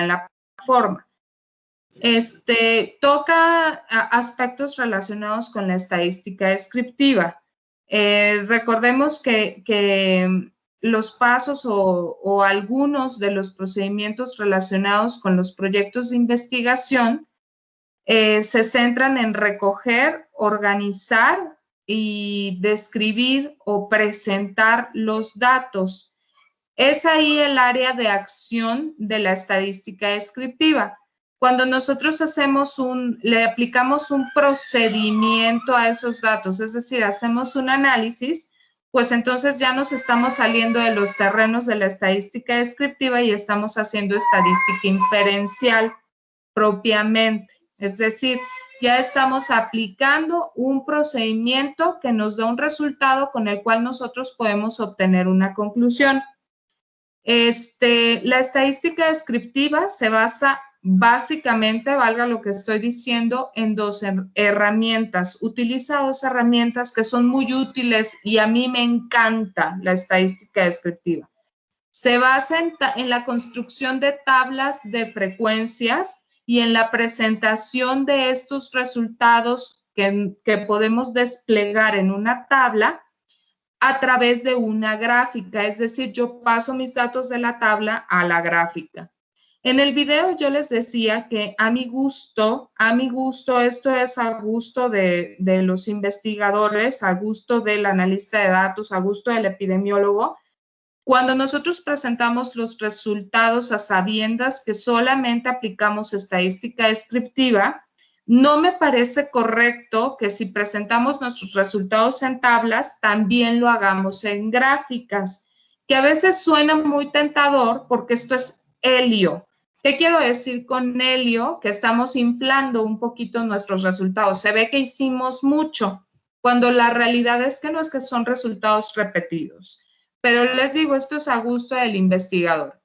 en la plataforma. Toca aspectos relacionados con la estadística descriptiva. Recordemos que los pasos o algunos de los procedimientos relacionados con los proyectos de investigación se centran en recoger, organizar y describir o presentar los datos. Es ahí el área de acción de la estadística descriptiva. Cuando nosotros le aplicamos un procedimiento a esos datos, es decir, hacemos un análisis, pues entonces ya nos estamos saliendo de los terrenos de la estadística descriptiva y estamos haciendo estadística inferencial propiamente. Es decir, ya estamos aplicando un procedimiento que nos da un resultado con el cual nosotros podemos obtener una conclusión. La estadística descriptiva se basa básicamente, valga lo que estoy diciendo, en dos herramientas. Utiliza dos herramientas que son muy útiles y a mí me encanta la estadística descriptiva. Se basa en la construcción de tablas de frecuencias y en la presentación de estos resultados que podemos desplegar en una tabla a través de una gráfica, es decir, yo paso mis datos de la tabla a la gráfica. En el video yo les decía que a mi gusto, esto es a gusto de los investigadores, a gusto del analista de datos, a gusto del epidemiólogo, cuando nosotros presentamos los resultados a sabiendas que solamente aplicamos estadística descriptiva, no me parece correcto que si presentamos nuestros resultados en tablas, también lo hagamos en gráficas, que a veces suena muy tentador porque esto es helio. ¿Qué quiero decir con helio? Que estamos inflando un poquito nuestros resultados. Se ve que hicimos mucho, cuando la realidad es que no es que son resultados repetidos. Pero les digo, esto es a gusto del investigador.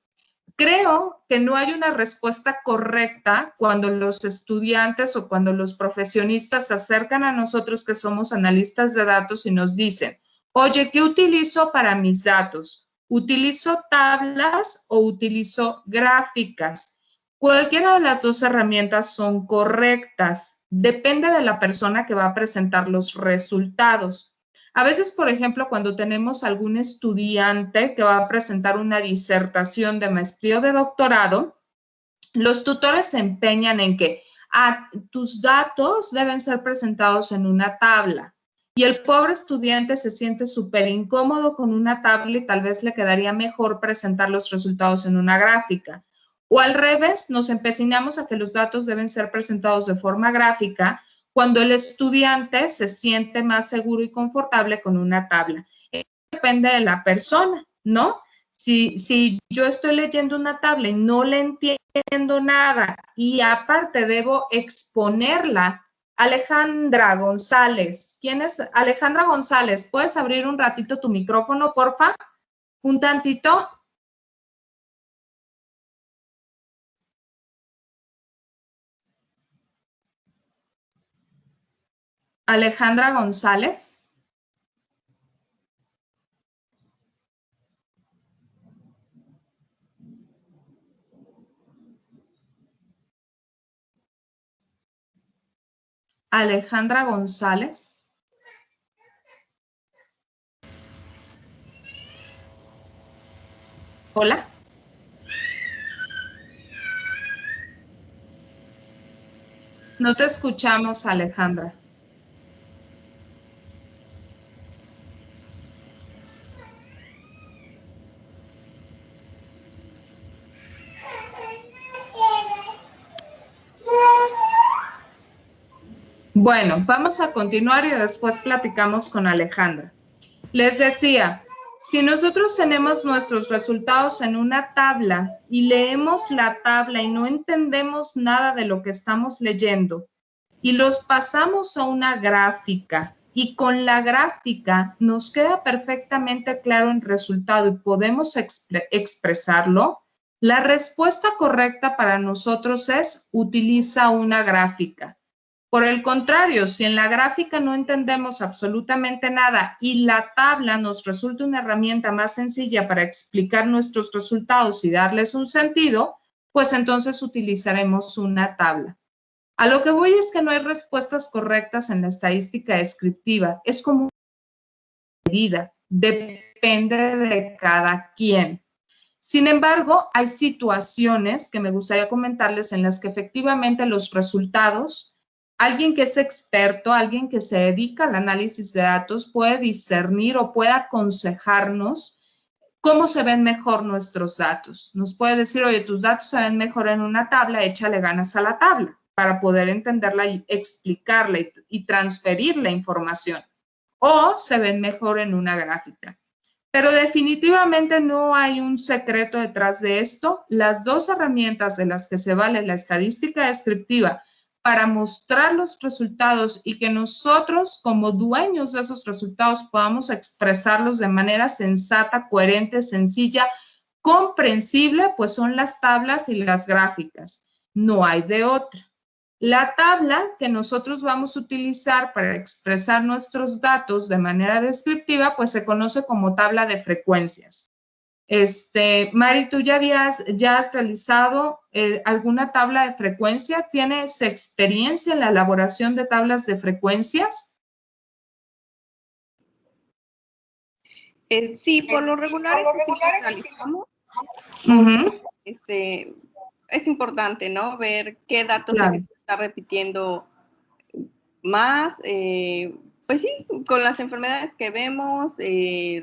Creo que no hay una respuesta correcta cuando los estudiantes o cuando los profesionistas se acercan a nosotros que somos analistas de datos y nos dicen, oye, ¿qué utilizo para mis datos? ¿Utilizo tablas o utilizo gráficas? Cualquiera de las dos herramientas son correctas. Depende de la persona que va a presentar los resultados. A veces, por ejemplo, cuando tenemos algún estudiante que va a presentar una disertación de maestría o de doctorado, los tutores se empeñan en que tus datos deben ser presentados en una tabla. Y el pobre estudiante se siente súper incómodo con una tabla y tal vez le quedaría mejor presentar los resultados en una gráfica. O al revés, nos empecinamos a que los datos deben ser presentados de forma gráfica cuando el estudiante se siente más seguro y confortable con una tabla. Depende de la persona, ¿no? Si yo estoy leyendo una tabla y no le entiendo nada y aparte debo exponerla, Alejandra González, ¿quién es? Alejandra González, ¿puedes abrir un ratito tu micrófono, porfa? Un tantito. Alejandra González. Alejandra González. Hola. No te escuchamos, Alejandra. Bueno, vamos a continuar y después platicamos con Alejandra. Les decía, si nosotros tenemos nuestros resultados en una tabla y leemos la tabla y no entendemos nada de lo que estamos leyendo y los pasamos a una gráfica y con la gráfica nos queda perfectamente claro el resultado y podemos expresarlo, la respuesta correcta para nosotros es utiliza una gráfica. Por el contrario, si en la gráfica no entendemos absolutamente nada y la tabla nos resulta una herramienta más sencilla para explicar nuestros resultados y darles un sentido, pues entonces utilizaremos una tabla. A lo que voy es que no hay respuestas correctas en la estadística descriptiva. Es como una medida, depende de cada quien. Sin embargo, hay situaciones que me gustaría comentarles en las que efectivamente los resultados, alguien que es experto, alguien que se dedica al análisis de datos puede discernir o puede aconsejarnos cómo se ven mejor nuestros datos. Nos puede decir, oye, tus datos se ven mejor en una tabla, échale ganas a la tabla para poder entenderla y explicarla y transferir la información. O se ven mejor en una gráfica. Pero definitivamente no hay un secreto detrás de esto. Las dos herramientas de las que se vale la estadística descriptiva para mostrar los resultados y que nosotros como dueños de esos resultados podamos expresarlos de manera sensata, coherente, sencilla, comprensible, pues son las tablas y las gráficas. No hay de otra. La tabla que nosotros vamos a utilizar para expresar nuestros datos de manera descriptiva, pues se conoce como tabla de frecuencias. Mari, ¿tú ya has realizado alguna tabla de frecuencia? ¿Tienes experiencia en la elaboración de tablas de frecuencias? Sí, por lo regular eso sí lo realizamos. Es importante, ¿no? Ver qué datos se está repitiendo más, pues sí, con las enfermedades que vemos,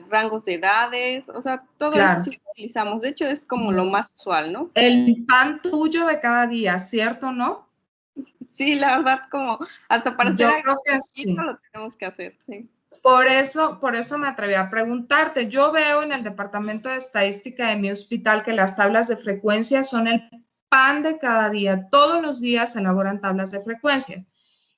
rangos de edades, o sea, todo eso sí lo utilizamos. De hecho, es como lo más usual, ¿no? El pan tuyo de cada día, ¿cierto, no? Sí, la verdad, como hasta para yo hacer creo que sí. Lo tenemos que hacer, sí. Por eso me atreví a preguntarte. Yo veo en el departamento de estadística de mi hospital que las tablas de frecuencia son el pan de cada día. Todos los días se elaboran tablas de frecuencia.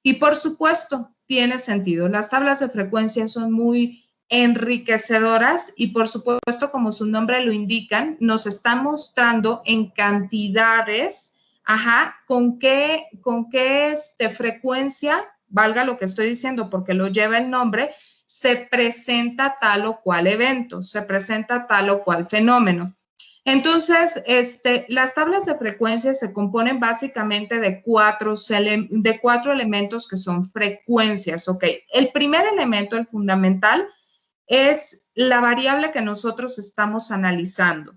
Y por supuesto, tiene sentido. Las tablas de frecuencia son muy enriquecedoras y por supuesto, como su nombre lo indican, nos están mostrando en cantidades, con qué frecuencia, valga lo que estoy diciendo porque lo lleva el nombre, se presenta tal o cual evento, se presenta tal o cual fenómeno. Entonces, las tablas de frecuencia se componen básicamente de cuatro elementos que son frecuencias, ¿ok? El primer elemento, el fundamental, es la variable que nosotros estamos analizando.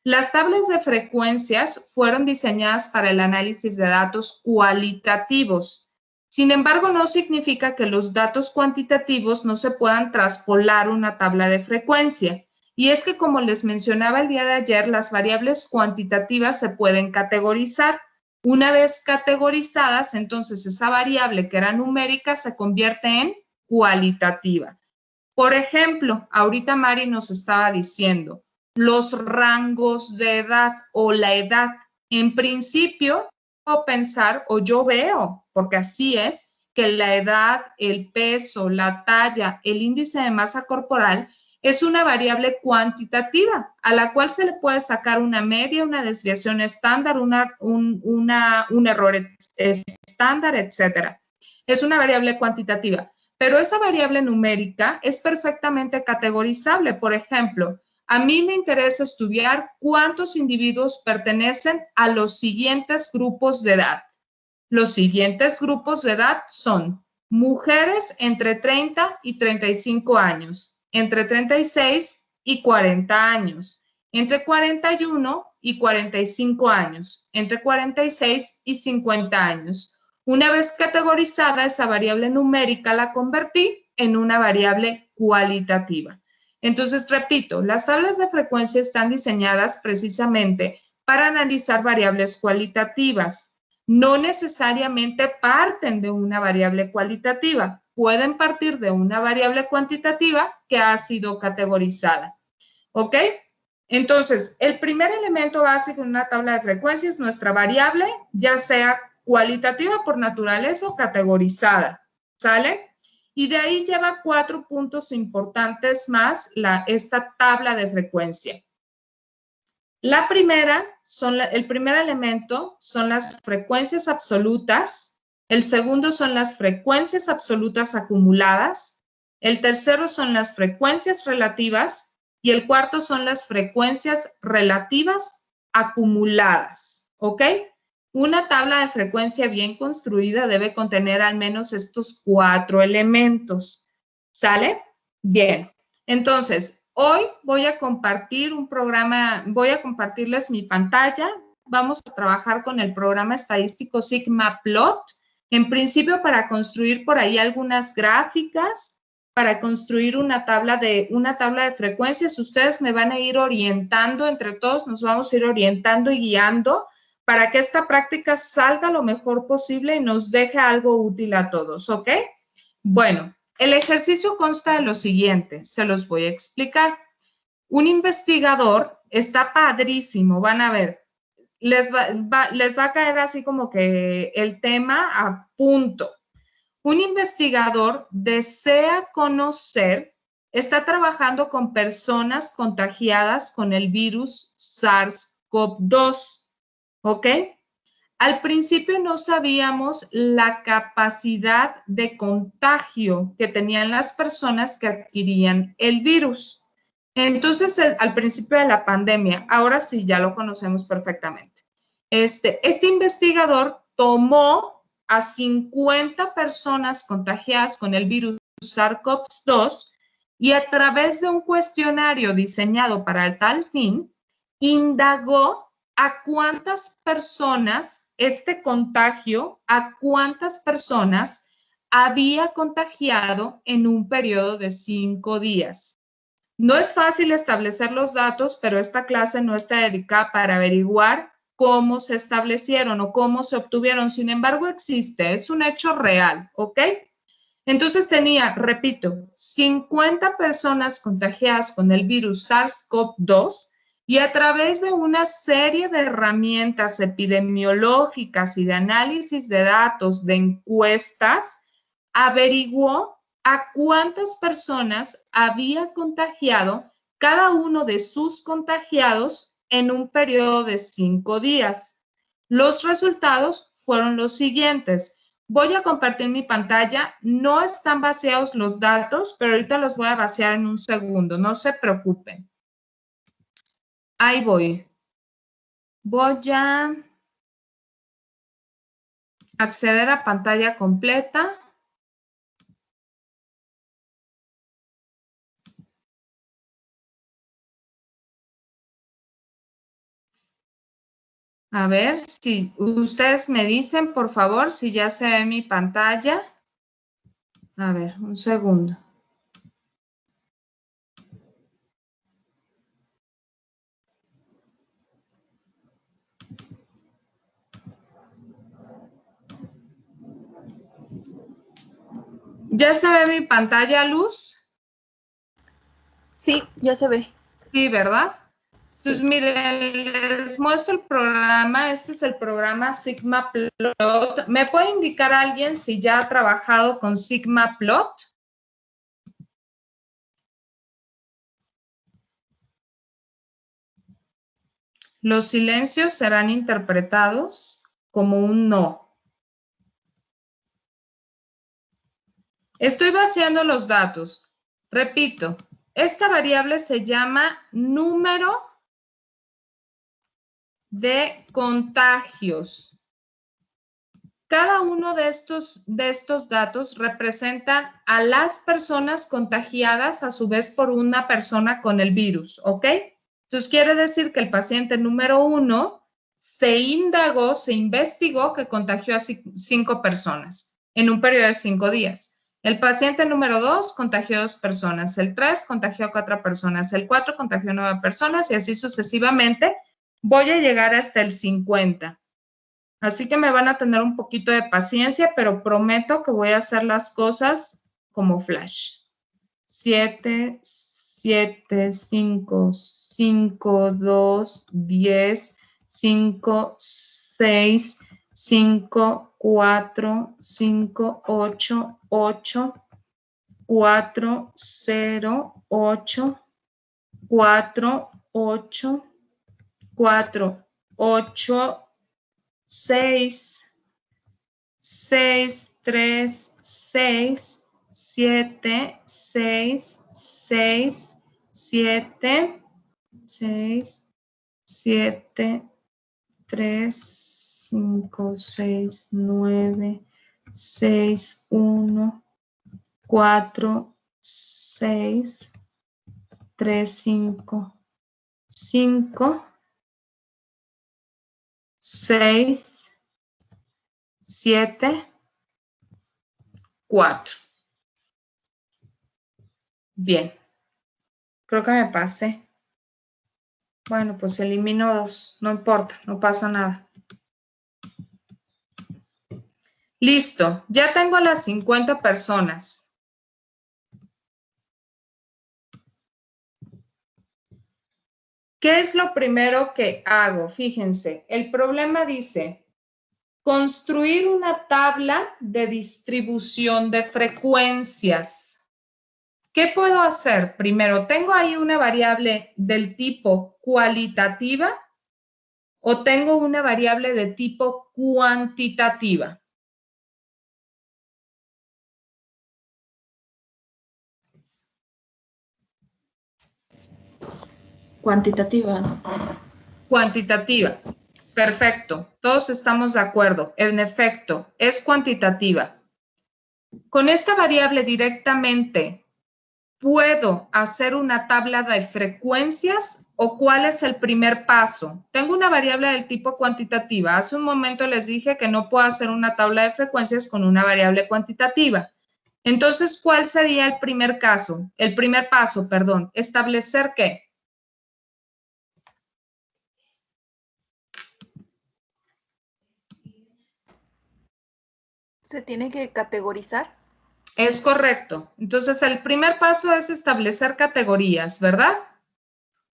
Las tablas de frecuencias fueron diseñadas para el análisis de datos cualitativos. Sin embargo, no significa que los datos cuantitativos no se puedan traspolar una tabla de frecuencia. Y es que, como les mencionaba el día de ayer, las variables cuantitativas se pueden categorizar. Una vez categorizadas, entonces esa variable que era numérica se convierte en cualitativa. Por ejemplo, ahorita Mari nos estaba diciendo los rangos de edad o la edad. En principio, puedo pensar, o yo veo, porque así es, que la edad, el peso, la talla, el índice de masa corporal es una variable cuantitativa a la cual se le puede sacar una media, una desviación estándar, un error estándar, etcétera. Es una variable cuantitativa, pero esa variable numérica es perfectamente categorizable. Por ejemplo, a mí me interesa estudiar cuántos individuos pertenecen a los siguientes grupos de edad. Los siguientes grupos de edad son mujeres entre 30 y 35 años, entre 36 y 40 años, entre 41 y 45 años, entre 46 y 50 años. Una vez categorizada, esa variable numérica la convertí en una variable cualitativa. Entonces, repito, las tablas de frecuencia están diseñadas precisamente para analizar variables cualitativas. No necesariamente parten de una variable cualitativa, pueden partir de una variable cuantitativa que ha sido categorizada. ¿Ok? Entonces, el primer elemento básico en una tabla de frecuencia es nuestra variable, ya sea cualitativa por naturaleza o categorizada. ¿Sale? Y de ahí lleva 4 puntos importantes más esta tabla de frecuencia. La primera, el primer elemento son las frecuencias absolutas, el segundo son las frecuencias absolutas acumuladas, el tercero son las frecuencias relativas y el cuarto son las frecuencias relativas acumuladas. ¿ok? Una tabla de frecuencia bien construida debe contener al menos estos 4 elementos. ¿Sale? Bien. Entonces, hoy voy a compartir un programa, voy a compartirles mi pantalla. Vamos a trabajar con el programa estadístico Sigmaplot. En principio, para construir por ahí algunas gráficas, para construir una tabla de frecuencias. Ustedes me van a ir orientando, entre todos nos vamos a ir orientando y guiando para que esta práctica salga lo mejor posible y nos deje algo útil a todos, ¿ok? Bueno, el ejercicio consta de lo siguiente, se los voy a explicar. Un investigador está padrísimo, van a ver, les va a caer así como que el tema a punto. Un investigador desea conocer, está trabajando con personas contagiadas con el virus SARS-CoV-2, ¿ok? Al principio no sabíamos la capacidad de contagio que tenían las personas que adquirían el virus. Entonces, al principio de la pandemia, ahora sí ya lo conocemos perfectamente. Este investigador tomó a 50 personas contagiadas con el virus SARS-CoV-2 y a través de un cuestionario diseñado para tal fin, indagó a cuántas personas este contagio, a cuántas personas había contagiado en un periodo de 5 días. No es fácil establecer los datos, pero esta clase no está dedicada para averiguar cómo se establecieron o cómo se obtuvieron. Sin embargo, existe, es un hecho real, ¿ok? Entonces tenía, repito, 50 personas contagiadas con el virus SARS-CoV-2 y a través de una serie de herramientas epidemiológicas y de análisis de datos, de encuestas, averiguó a cuántas personas había contagiado cada uno de sus contagiados en un periodo de 5 días. Los resultados fueron los siguientes. Voy a compartir mi pantalla. No están vaciados los datos, pero ahorita los voy a vaciar en un segundo. No se preocupen. Ahí voy. Voy a acceder a pantalla completa. A ver si ustedes me dicen, por favor, si ya se ve mi pantalla. A ver, un segundo. ¿Ya se ve mi pantalla, Luz? Sí, ya se ve. Sí, ¿verdad? Sí. Entonces, miren, les muestro el programa. Este es el programa Sigmaplot. ¿Me puede indicar alguien si ya ha trabajado con Sigmaplot? Los silencios serán interpretados como un no. Estoy vaciando los datos. Repito, esta variable se llama número de contagios. Cada uno de estos datos representan a las personas contagiadas a su vez por una persona con el virus, ¿ok? Entonces quiere decir que el paciente número 1 se indagó, se investigó que contagió a 5 personas en un periodo de 5 días. El paciente número 2 contagió a 2 personas, el 3 contagió a 4 personas, el 4 contagió a 9 personas y así sucesivamente. Voy a llegar hasta el 50. Así que me van a tener un poquito de paciencia, pero prometo que voy a hacer las cosas como flash. 7, 7, 5, 5, 2, 10, 5, 6, 5, 4, 5, 8, 8, 4, 0, 8, 4, 8, 4, 8, 6, 6, 3, 6, 7, 6, 6, 7, 6, 7, 3, 5, 6, 9, 6, 1, 4, 6, 3, 5, 5, 6, 7, 4. Bien. Creo que me pasé. Bueno, pues elimino 2. No importa, no pasa nada. Listo. Ya tengo las 50 personas. ¿Qué es lo primero que hago? Fíjense, el problema dice, construir una tabla de distribución de frecuencias. ¿Qué puedo hacer? Primero, ¿tengo ahí una variable del tipo cualitativa o tengo una variable de tipo cuantitativa? Cuantitativa, ¿no? Cuantitativa. Perfecto. Todos estamos de acuerdo. En efecto, es cuantitativa. Con esta variable directamente, ¿puedo hacer una tabla de frecuencias o cuál es el primer paso? Tengo una variable del tipo cuantitativa. Hace un momento les dije que no puedo hacer una tabla de frecuencias con una variable cuantitativa. Entonces, ¿cuál sería el primer caso? El primer paso, perdón. ¿Establecer qué? ¿Se tiene que categorizar? Es correcto. Entonces, el primer paso es establecer categorías, ¿verdad?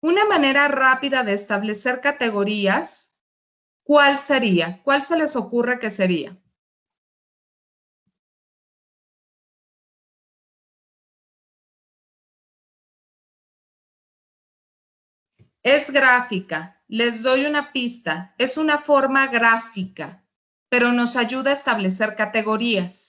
Una manera rápida de establecer categorías, ¿cuál sería? ¿Cuál se les ocurre que sería? Es gráfica. Les doy una pista. Es una forma gráfica, pero nos ayuda a establecer categorías.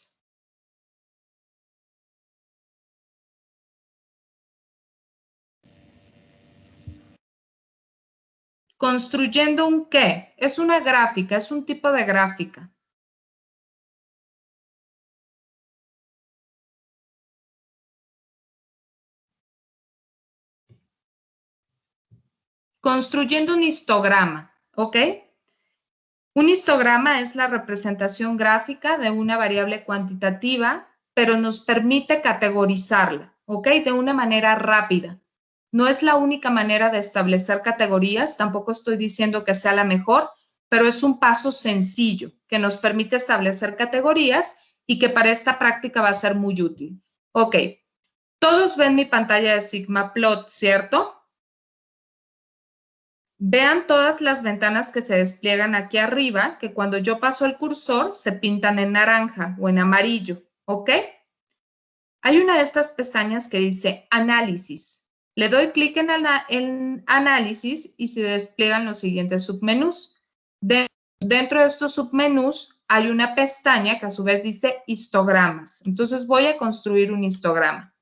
¿Construyendo un qué? Es una gráfica, es un tipo de gráfica. Construyendo un histograma, ¿ok? Un histograma es la representación gráfica de una variable cuantitativa, pero nos permite categorizarla, ¿ok? De una manera rápida. No es la única manera de establecer categorías, tampoco estoy diciendo que sea la mejor, pero es un paso sencillo que nos permite establecer categorías y que para esta práctica va a ser muy útil. Ok, todos ven mi pantalla de Sigmaplot, ¿cierto? Vean todas las ventanas que se despliegan aquí arriba, que cuando yo paso el cursor se pintan en naranja o en amarillo, ¿ok? Hay una de estas pestañas que dice Análisis. Le doy clic en Análisis y se despliegan los siguientes submenús. Dentro de estos submenús hay una pestaña que a su vez dice Histogramas. Entonces voy a construir un histograma.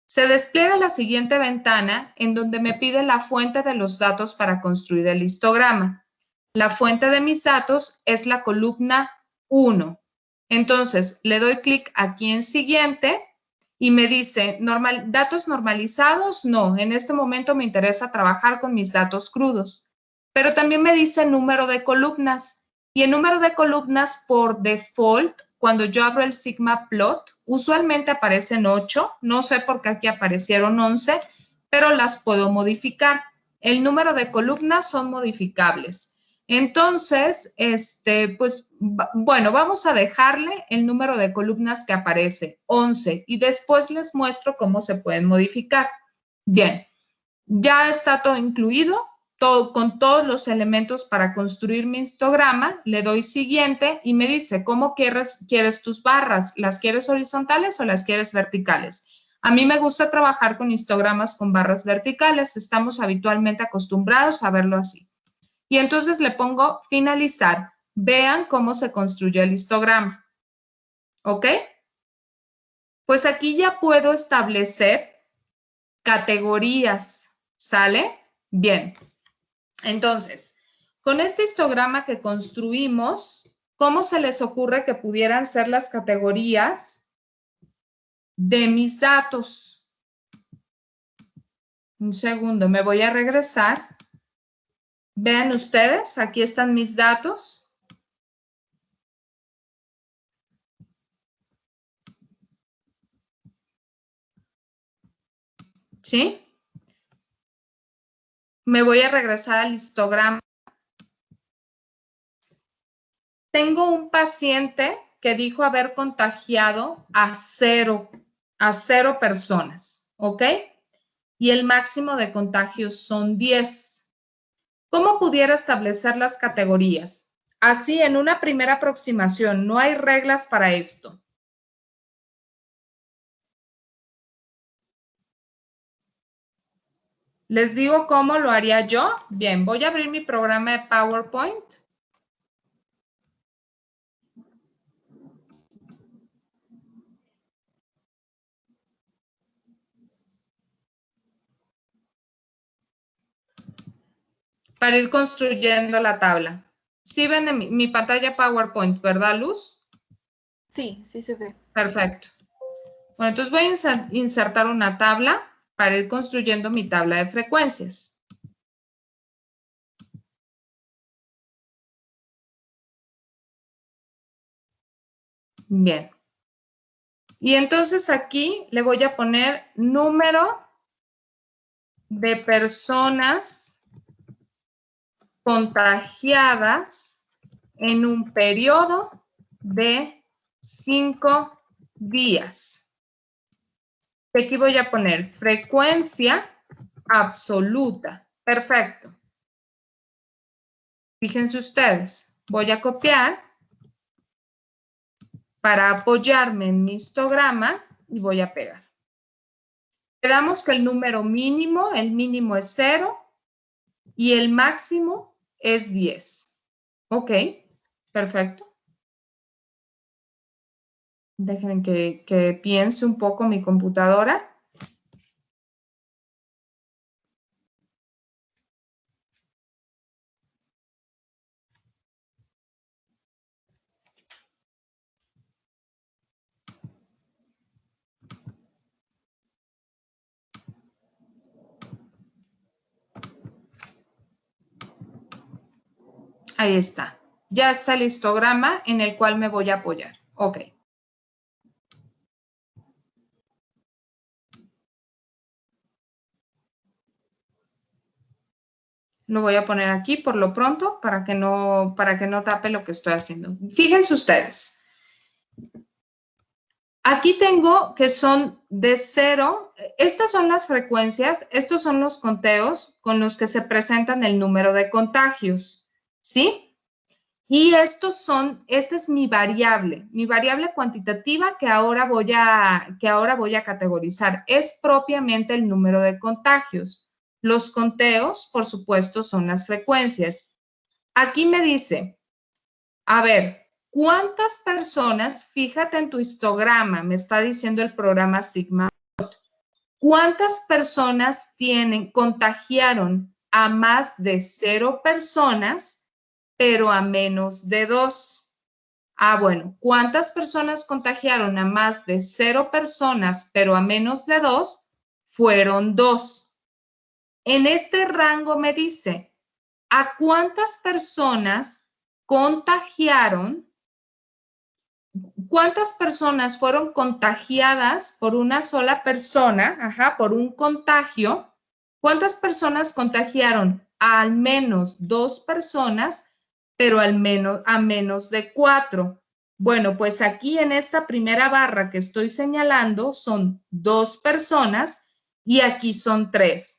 Se despliega la siguiente ventana en donde me pide la fuente de los datos para construir el histograma. La fuente de mis datos es la columna 1. Entonces, le doy clic aquí en Siguiente y me dice, ¿datos normalizados? No, en este momento me interesa trabajar con mis datos crudos. Pero también me dice número de columnas. Y el número de columnas por default, cuando yo abro el Sigmaplot, usualmente aparecen 8. No sé por qué aquí aparecieron 11, pero las puedo modificar. El número de columnas son modificables. Entonces, pues, bueno, vamos a dejarle el número de columnas que aparece, 11, y después les muestro cómo se pueden modificar. Bien, ya está todo incluido, con todos los elementos para construir mi histograma. Le doy siguiente y me dice, ¿cómo quieres tus barras? ¿Las quieres horizontales o las quieres verticales? A mí me gusta trabajar con histogramas con barras verticales. Estamos habitualmente acostumbrados a verlo así. Y entonces le pongo finalizar. Vean cómo se construyó el histograma. ¿Ok? Pues aquí ya puedo establecer categorías. ¿Sale? Bien. Entonces, Con este histograma que construimos, ¿cómo se les ocurre que pudieran ser las categorías de mis datos? Un segundo, me voy a regresar. Vean ustedes, aquí están mis datos. ¿Sí? Me voy a regresar al histograma. Tengo un paciente que dijo haber contagiado a cero personas, ¿ok? Y el máximo de contagios son 10. ¿Cómo pudiera establecer las categorías? Así, en una primera aproximación, no hay reglas para esto. ¿Les digo cómo lo haría yo? Bien, voy a abrir mi programa de PowerPoint. Para ir construyendo la tabla. ¿Sí ven en mi pantalla PowerPoint, verdad, Luz? Sí, sí se ve. Perfecto. Bueno, entonces voy a insertar una tabla para ir construyendo mi tabla de frecuencias. Bien. Y entonces aquí le voy a poner número de personas contagiadas en un periodo de 5 días. Aquí voy a poner frecuencia absoluta. Perfecto. Fíjense ustedes, voy a copiar para apoyarme en mi histograma y voy a pegar. Quedamos que el número mínimo, el mínimo es 0 y el máximo es 10. Ok, perfecto. Dejen que piense un poco mi computadora. Ahí está. Ya está el histograma en el cual me voy a apoyar. Ok. Lo voy a poner aquí por lo pronto para que no tape lo que estoy haciendo. Fíjense ustedes. Aquí tengo que son de 0. Estas son las frecuencias, estos son los conteos con los que se presentan el número de contagios, ¿sí? Y esta es mi variable cuantitativa que ahora voy a categorizar. Es propiamente el número de contagios. Los conteos, por supuesto, son las frecuencias. Aquí me dice, a ver, ¿cuántas personas, fíjate en tu histograma, me está diciendo el programa Sigma, cuántas personas contagiaron a más de 0 personas, pero a menos de 2? Ah, bueno, ¿cuántas personas contagiaron a más de 0 personas, pero a menos de 2? Fueron 2. En este rango me dice, ¿a cuántas personas contagiaron? ¿Cuántas personas fueron contagiadas por una sola persona? Ajá, por un contagio. ¿Cuántas personas contagiaron? A al menos 2 personas, pero a menos de 4. Bueno, pues aquí en esta primera barra que estoy señalando son 2 personas y aquí son 3.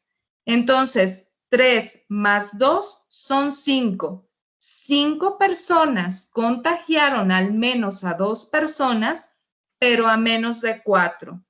Entonces, 3 más 2 son 5. 5 personas contagiaron al menos a 2 personas, pero a menos de 4.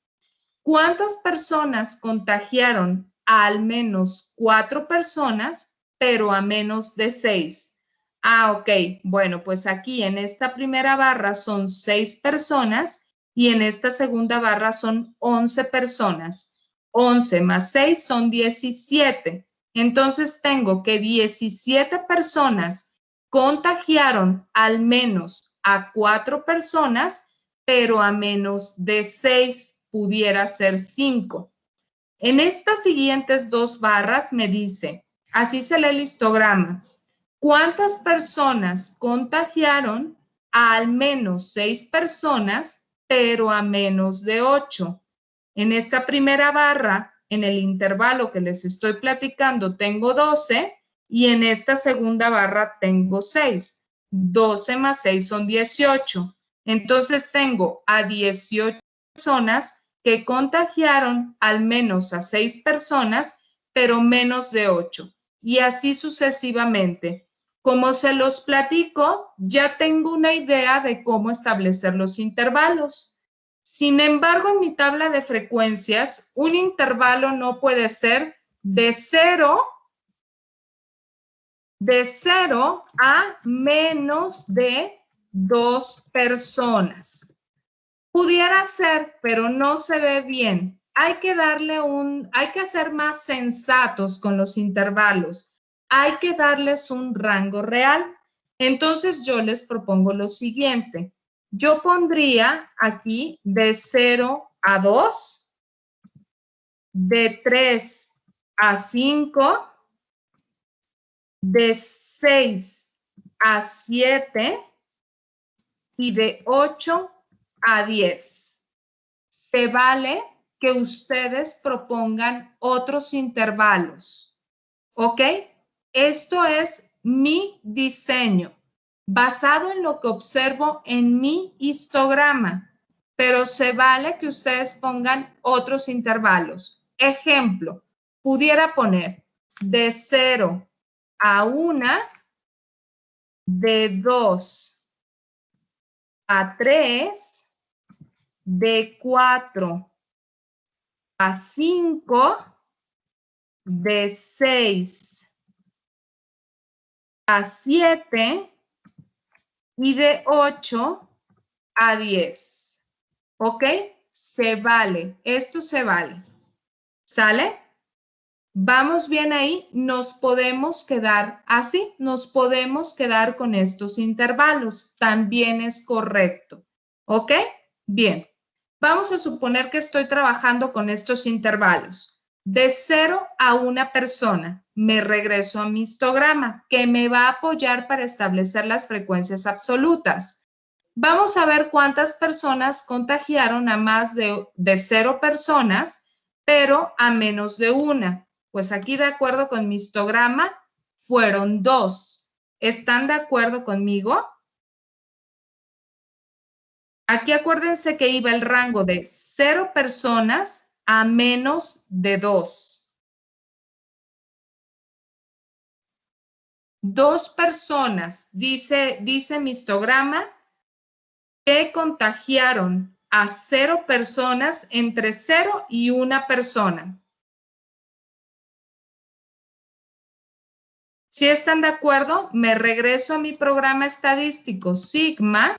¿Cuántas personas contagiaron a al menos 4 personas, pero a menos de 6? Ah, ok. Bueno, pues aquí en esta primera barra son 6 personas y en esta segunda barra son 11 personas. 11 más 6 son 17. Entonces tengo que 17 personas contagiaron al menos a 4 personas, pero a menos de 6 pudiera ser 5. En estas siguientes 2 barras me dice, así se lee el histograma, ¿cuántas personas contagiaron a al menos 6 personas, pero a menos de 8? En esta primera barra, en el intervalo que les estoy platicando, tengo 12 y en esta segunda barra tengo 6. 12 más 6 son 18. Entonces tengo a 18 personas que contagiaron al menos a 6 personas, pero menos de 8. Y así sucesivamente. Como se los platico, ya tengo una idea de cómo establecer los intervalos. Sin embargo, en mi tabla de frecuencias, un intervalo no puede ser de 0 a menos de 2 personas. Pudiera ser, pero no se ve bien. Hay que ser más sensatos con los intervalos. Hay que darles un rango real. Entonces yo les propongo lo siguiente. Yo pondría aquí de 0 a 2, de 3 a 5, de 6 a 7 y de 8 a 10. Se vale que ustedes propongan otros intervalos, ¿ok? Esto es mi diseño, basado en lo que observo en mi histograma, pero se vale que ustedes pongan otros intervalos. Ejemplo, pudiera poner de 0 a 1, de 2 a 3, de 4 a 5, de 6 a 7 y de 8 a 10. ¿Ok? Se vale. Esto se vale. ¿Sale? Vamos bien ahí. Nos podemos quedar así. Nos podemos quedar con estos intervalos. También es correcto. ¿Ok? Bien. Vamos a suponer que estoy trabajando con estos intervalos. De 0 a 1 persona, me regreso a mi histograma, que me va a apoyar para establecer las frecuencias absolutas. Vamos a ver cuántas personas contagiaron a más de 0 personas, pero a menos de 1. Pues aquí, de acuerdo con mi histograma, fueron 2. ¿Están de acuerdo conmigo? Aquí acuérdense que iba el rango de 0 personas a menos de 2. 2 personas, dice mi histograma, que contagiaron a 0 personas entre 0 y 1 persona. Si están de acuerdo, me regreso a mi programa estadístico sigma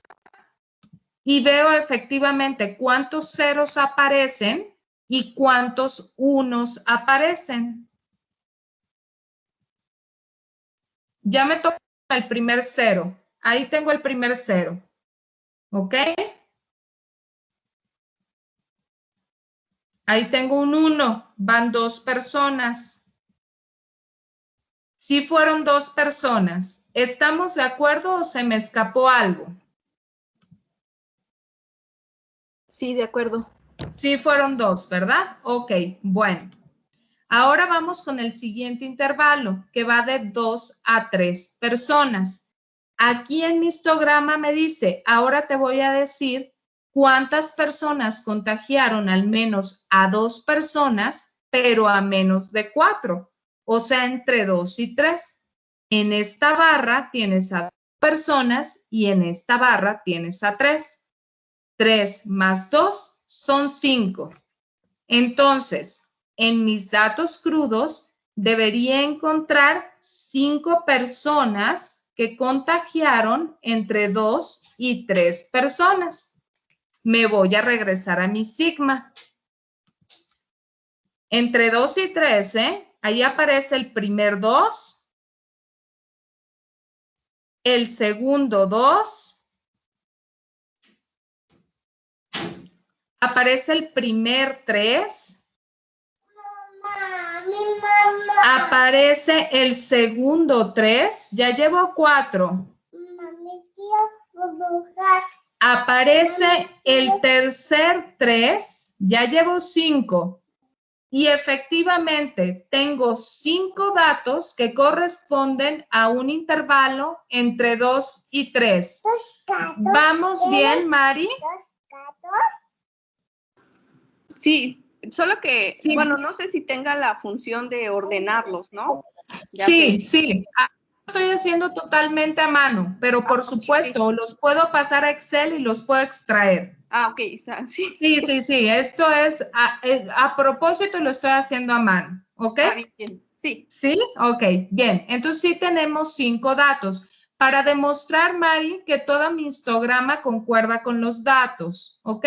y veo efectivamente cuántos ceros aparecen y cuántos unos aparecen. Ya me toca el primer 0. Ahí tengo el primer 0. ¿Ok? Ahí tengo un 1. Van 2 personas. Sí fueron 2 personas. ¿Estamos de acuerdo o se me escapó algo? Sí, de acuerdo. Sí fueron 2, ¿verdad? Ok, bueno. Ahora vamos con el siguiente intervalo, que va de 2 a 3 personas. Aquí en mi histograma me dice, ahora te voy a decir cuántas personas contagiaron al menos a 2 personas, pero a menos de 4, o sea, entre 2 y 3. En esta barra tienes a 2 personas y en esta barra tienes a 3. 3 más 2 son 5. Entonces, en mis datos crudos, debería encontrar 5 personas que contagiaron entre 2 y 3 personas. Me voy a regresar a mi sigma. Entre 2 y 3, Ahí aparece el primer 2, el segundo 2, aparece el primer 3, aparece el segundo 3, ya llevo 4. Aparece el tercer 3, ya llevo 5. Y efectivamente tengo 5 datos que corresponden a un intervalo entre 2 y 3. ¿Vamos bien, Mari? Sí, solo que, Sí. bueno, no sé si tenga la función de ordenarlos, ¿no? Ya Sí, que- sí. Estoy haciendo totalmente a mano, pero por supuesto los puedo pasar a Excel y los puedo extraer. Ah, ok, sí. Sí, sí, sí. Esto es a propósito, lo estoy haciendo a mano. ¿Ok? Ah, bien, sí. ¿Sí? Ok, bien. Entonces sí tenemos 5 datos. Para demostrar, Mari, que toda mi histograma concuerda con los datos. ¿Ok?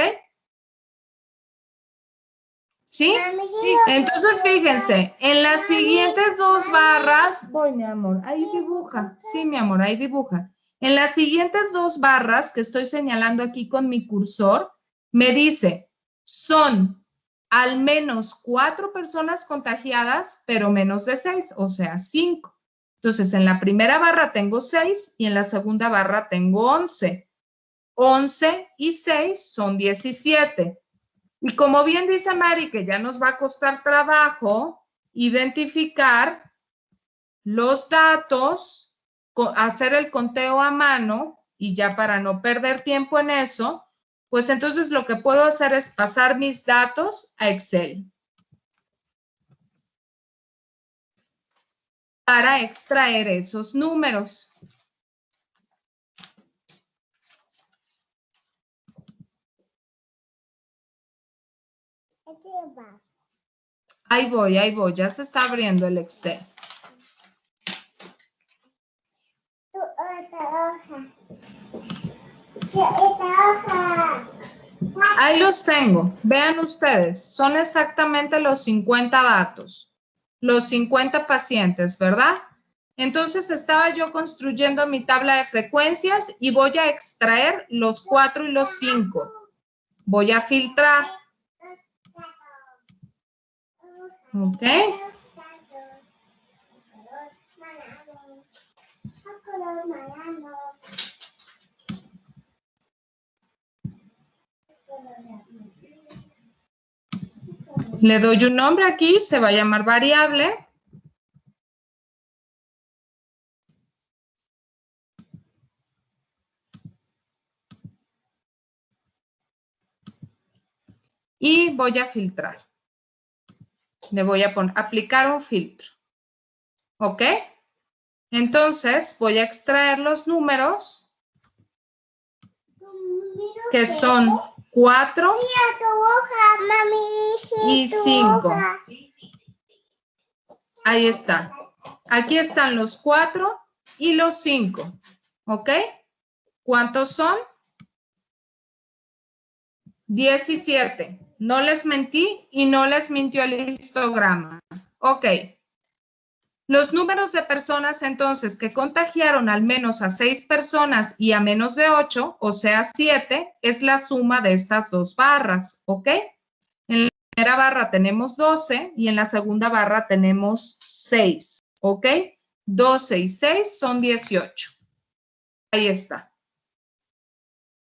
¿Sí? Entonces, fíjense, en las siguientes 2 barras, voy, mi amor, ahí dibuja. Sí, mi amor, ahí dibuja. En las siguientes 2 barras que estoy señalando aquí con mi cursor, me dice, son al menos 4 personas contagiadas, pero menos de 6, o sea, 5. Entonces, en la primera barra tengo 6 y en la segunda barra tengo 11. 11 y 6 son 17. Y como bien dice Mari, que ya nos va a costar trabajo identificar los datos, hacer el conteo a mano, y ya para no perder tiempo en eso, pues entonces lo que puedo hacer es pasar mis datos a Excel para extraer esos números. Ahí voy, ya se está abriendo el Excel. Ahí los tengo. Vean ustedes, son exactamente los 50 datos, los 50 pacientes, ¿verdad? Entonces estaba yo construyendo mi tabla de frecuencias y voy a extraer los 4 y los 5. Voy a filtrar. ¿Ok? Le doy un nombre aquí, se va a llamar variable. Y voy a filtrar. Le voy a aplicar un filtro. ¿Ok? Entonces voy a extraer los números que son 4 y 5. Ahí está. Aquí están los 4 y los 5. ¿Ok? ¿Cuántos son? 17. No les mentí y no les mintió el histograma. Ok. Los números de personas entonces que contagiaron al menos a 6 personas y a menos de 8, o sea 7, es la suma de estas 2 barras, ¿ok? En la primera barra tenemos 12 y en la segunda barra tenemos 6, ¿ok? 12 y 6 son 18. Ahí está.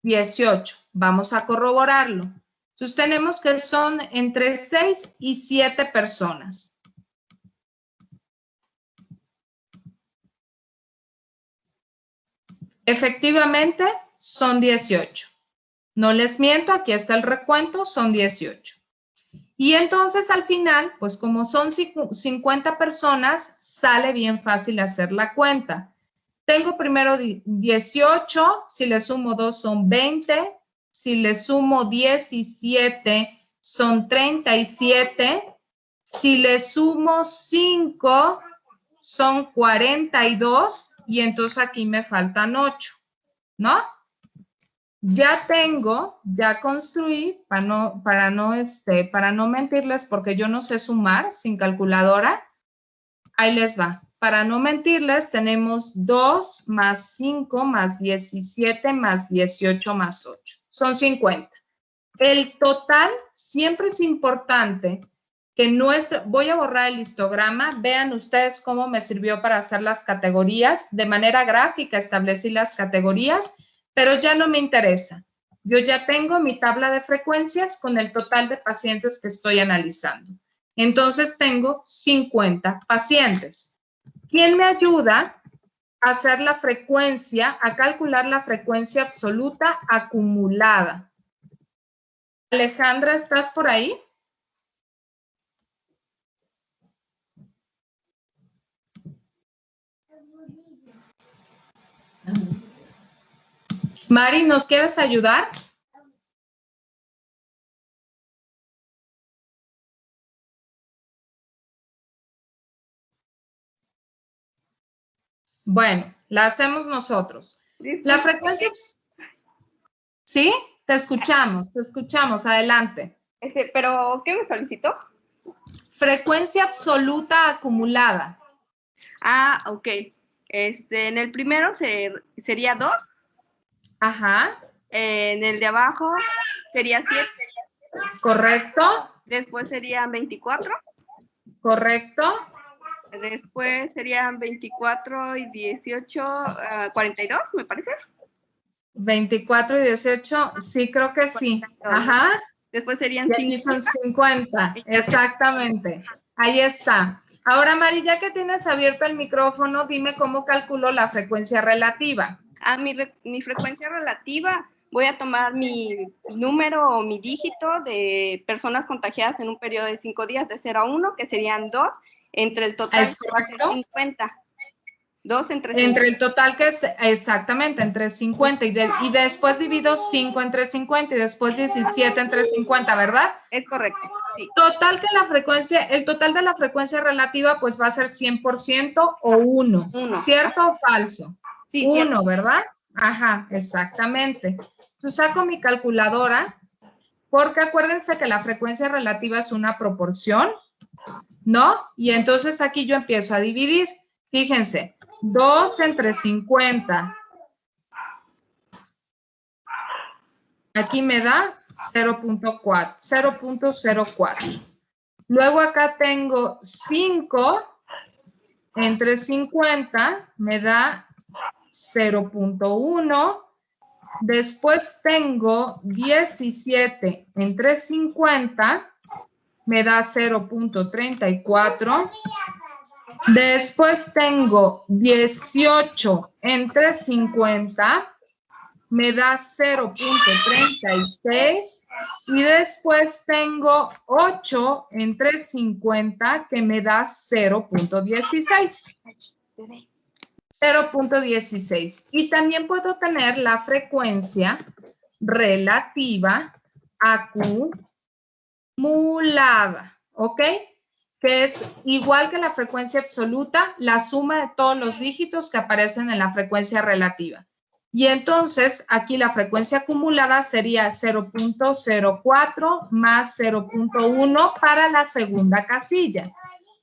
18. Vamos a corroborarlo. Entonces tenemos que son entre 6 y 7 personas. Efectivamente, son 18. No les miento, aquí está el recuento, son 18. Y entonces al final, pues como son 50 personas, sale bien fácil hacer la cuenta. Tengo primero 18, si le sumo 2 son 20, si le sumo 17 son 37, si le sumo 5 son 42 y entonces aquí me faltan 8, ¿no? Ya construí, para no mentirles porque yo no sé sumar sin calculadora, Ahí les va. Para no mentirles, tenemos 2 más 5 más 17 más 18 más 8. Son 50. El total siempre es importante que nuestro... Voy a borrar el histograma. Vean ustedes cómo me sirvió para hacer las categorías. De manera gráfica establecí las categorías, pero ya no me interesa. Yo ya tengo mi tabla de frecuencias con el total de pacientes que estoy analizando. Entonces tengo 50 pacientes. ¿Quién me ayuda a hacer la frecuencia, a calcular la frecuencia absoluta acumulada? Alejandra, ¿estás por ahí? Mari, ¿nos quieres ayudar? Bueno, la hacemos nosotros. La frecuencia... ¿Sí? Te escuchamos, adelante. ¿Pero qué me solicitó? Frecuencia absoluta acumulada. Ah, ok. En el primero sería 2. Ajá. En el de abajo sería 7. Correcto. Después serían 24. Correcto. Después serían 24 y 18, 42, me parece. 24 y 18, sí, creo que sí. Ajá. Después serían y aquí 50. son 50, exactamente. Ahí está. Ahora, Mari, ya que tienes abierto el micrófono, dime cómo calculo la frecuencia relativa. Mi frecuencia relativa, voy a tomar mi número o mi dígito de personas contagiadas en un periodo de 5 días, de 0 a 1, que serían 2, entre el total ¿Es correcto? 50. 2 entre 50. Entre el total que es, exactamente, entre 50 y después divido 5 entre 50 y después 17 entre 50, ¿verdad? Es correcto, sí. Total que la frecuencia, el total de la frecuencia relativa pues va a ser 100% o 1. ¿Cierto o falso? Sí, 1, cierto. ¿verdad? Ajá, exactamente. Entonces saco mi calculadora porque acuérdense que la frecuencia relativa es una proporción, ¿no? Y entonces aquí yo empiezo a dividir. Fíjense, 2 entre 50. Aquí me da 0.04. Luego acá tengo 5 entre 50, me da 0.1. Después tengo 17 entre 50, me da 0.34. Después tengo 18 entre 50, me da 0.36. Y después tengo 8 entre 50, que me da 0.16. 0.16. Y también puedo tener la frecuencia relativa acumulada, ¿ok? Que es igual que la frecuencia absoluta, la suma de todos los dígitos que aparecen en la frecuencia relativa. Y entonces, aquí la frecuencia acumulada sería 0.04 más 0.1 para la segunda casilla.